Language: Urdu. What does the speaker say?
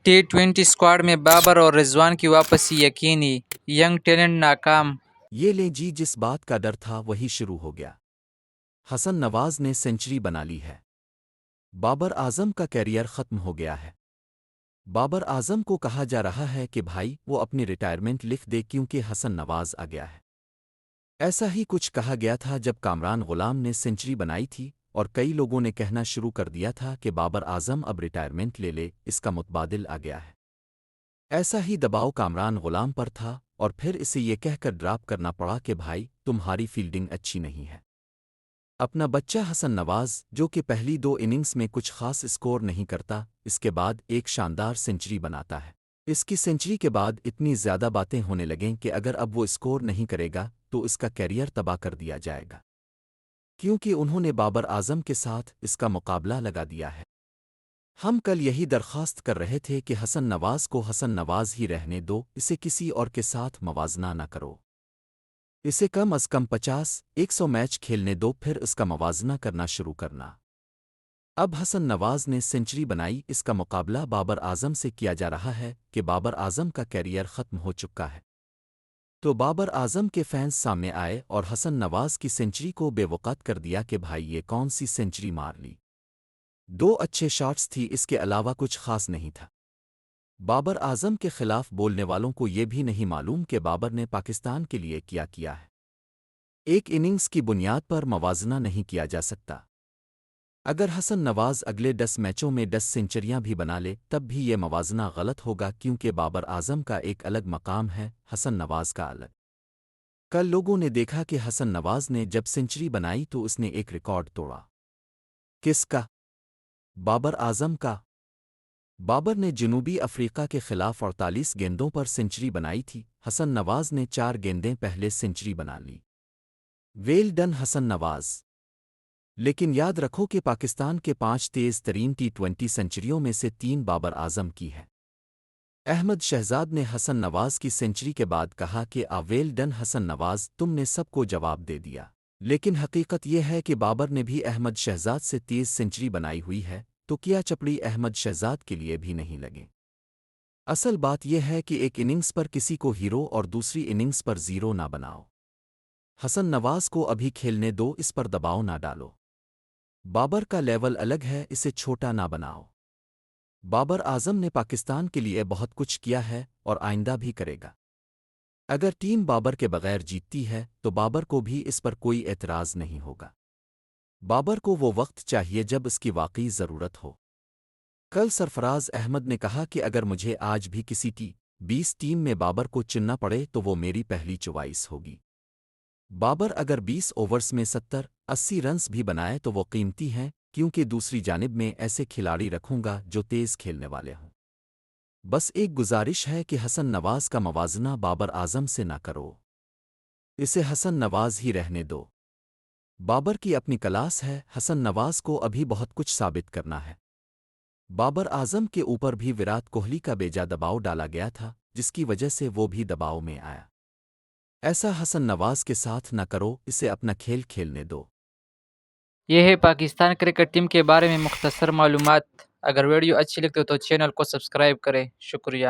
T20 اسکواڈ میں بابر اور رضوان کی واپسی یقینی، ینگ ٹیلنٹ ناکام۔ یہ لیں جی، جس بات کا ڈر تھا وہی شروع ہو گیا۔ حسن نواز نے سنچری بنا لی ہے۔ بابر اعظم کا کیریئر ختم ہو گیا ہے۔ بابر اعظم کو کہا جا رہا ہے کہ بھائی وہ اپنی ریٹائرمنٹ لکھ دے کیونکہ حسن نواز آ گیا ہے۔ ایسا ہی کچھ کہا گیا تھا جب کامران غلام نے سنچری بنائی تھی، اور کئی لوگوں نے کہنا شروع کر دیا تھا کہ بابر اعظم اب ریٹائرمنٹ لے لے، اس کا متبادل آ گیا ہے۔ ایسا ہی دباؤ کامران غلام پر تھا، اور پھر اسے یہ کہہ کر ڈراپ کرنا پڑا کہ بھائی تمہاری فیلڈنگ اچھی نہیں ہے۔ اپنا بچہ حسن نواز، جو کہ پہلی 2 اننگز میں کچھ خاص اسکور نہیں کرتا، اس کے بعد ایک شاندار سنچری بناتا ہے۔ اس کی سنچری کے بعد اتنی زیادہ باتیں ہونے لگیں کہ اگر اب وہ اسکور نہیں کرے گا تو اس کا کیریئر تباہ کر دیا جائے گا، کیونکہ انہوں نے بابر اعظم کے ساتھ اس کا مقابلہ لگا دیا ہے۔ ہم کل یہی درخواست کر رہے تھے کہ حسن نواز کو حسن نواز ہی رہنے دو، اسے کسی اور کے ساتھ موازنہ نہ کرو۔ اسے کم از کم 50-100 میچ کھیلنے دو، پھر اس کا موازنہ کرنا شروع کرنا۔ اب حسن نواز نے سنچری بنائی، اس کا مقابلہ بابر اعظم سے کیا جا رہا ہے کہ بابر اعظم کا کیریئر ختم ہو چکا ہے۔ تو بابر اعظم کے فینس سامنے آئے اور حسن نواز کی سنچری کو بے وقت کر دیا کہ بھائی یہ کون سی سنچری مار لی، 2 اچھے شاٹس تھی، اس کے علاوہ کچھ خاص نہیں تھا۔ بابر اعظم کے خلاف بولنے والوں کو یہ بھی نہیں معلوم کہ بابر نے پاکستان کے لیے کیا ہے۔ ایک اننگز کی بنیاد پر موازنہ نہیں کیا جا سکتا۔ اگر حسن نواز اگلے 10 میچوں میں 10 سنچریاں بھی بنا لے تب بھی یہ موازنہ غلط ہوگا، کیونکہ بابر اعظم کا ایک الگ مقام ہے، حسن نواز کا الگ۔ کل لوگوں نے دیکھا کہ حسن نواز نے جب سنچری بنائی تو اس نے ایک ریکارڈ توڑا۔ کس کا؟ بابر اعظم کا۔ بابر نے جنوبی افریقہ کے خلاف 48 گیندوں پر سنچری بنائی تھی، حسن نواز نے 4 گیندیں پہلے سنچری بنا لی۔ Well done Hasan Nawaz. لیکن یاد رکھو کہ پاکستان کے 5 تیز ترین T20 سنچریوں میں سے 3 بابر اعظم کی ہے۔ احمد شہزاد نے حسن نواز کی سنچری کے بعد کہا کہ ویل ڈن حسن نواز، تم نے سب کو جواب دے دیا۔ لیکن حقیقت یہ ہے کہ بابر نے بھی احمد شہزاد سے تیز سنچری بنائی ہوئی ہے، تو کیا چپڑی احمد شہزاد کے لیے بھی نہیں لگے؟ اصل بات یہ ہے کہ ایک اننگز پر کسی کو ہیرو اور دوسری اننگز پر زیرو نہ بناؤ۔ حسن نواز کو ابھی کھیلنے دو، اس پر دباؤ نہ ڈالو۔ بابر کا لیول الگ ہے، اسے چھوٹا نہ بناؤ۔ بابر اعظم نے پاکستان کے لیے بہت کچھ کیا ہے اور آئندہ بھی کرے گا۔ اگر ٹیم بابر کے بغیر جیتتی ہے تو بابر کو بھی اس پر کوئی اعتراض نہیں ہوگا۔ بابر کو وہ وقت چاہیے جب اس کی واقعی ضرورت ہو۔ کل سرفراز احمد نے کہا کہ اگر مجھے آج بھی کسی T20 ٹیم میں بابر کو چننا پڑے تو وہ میری پہلی چوائس ہوگی۔ بابر اگر 20 اوورز میں 70-80 رنز بھی بنائے تو وہ قیمتی ہیں، کیونکہ دوسری جانب میں ایسے کھلاڑی رکھوں گا جو تیز کھیلنے والے ہوں۔ بس ایک گزارش ہے کہ حسن نواز کا موازنہ بابر اعظم سے نہ کرو، اسے حسن نواز ہی رہنے دو۔ بابر کی اپنی کلاس ہے، حسن نواز کو ابھی بہت کچھ ثابت کرنا ہے۔ بابر اعظم کے اوپر بھی وراٹ کوہلی کا بیجا دباؤ ڈالا گیا تھا، جس کی وجہ سے وہ بھی دباؤ میں آیا۔ ایسا حسن نواز کے ساتھ نہ کرو، اسے اپنا کھیل کھیلنے دو۔ یہ ہے پاکستان کرکٹ ٹیم کے بارے میں مختصر معلومات۔ اگر ویڈیو اچھی لگتی ہو تو چینل کو سبسکرائب کریں۔ شکریہ۔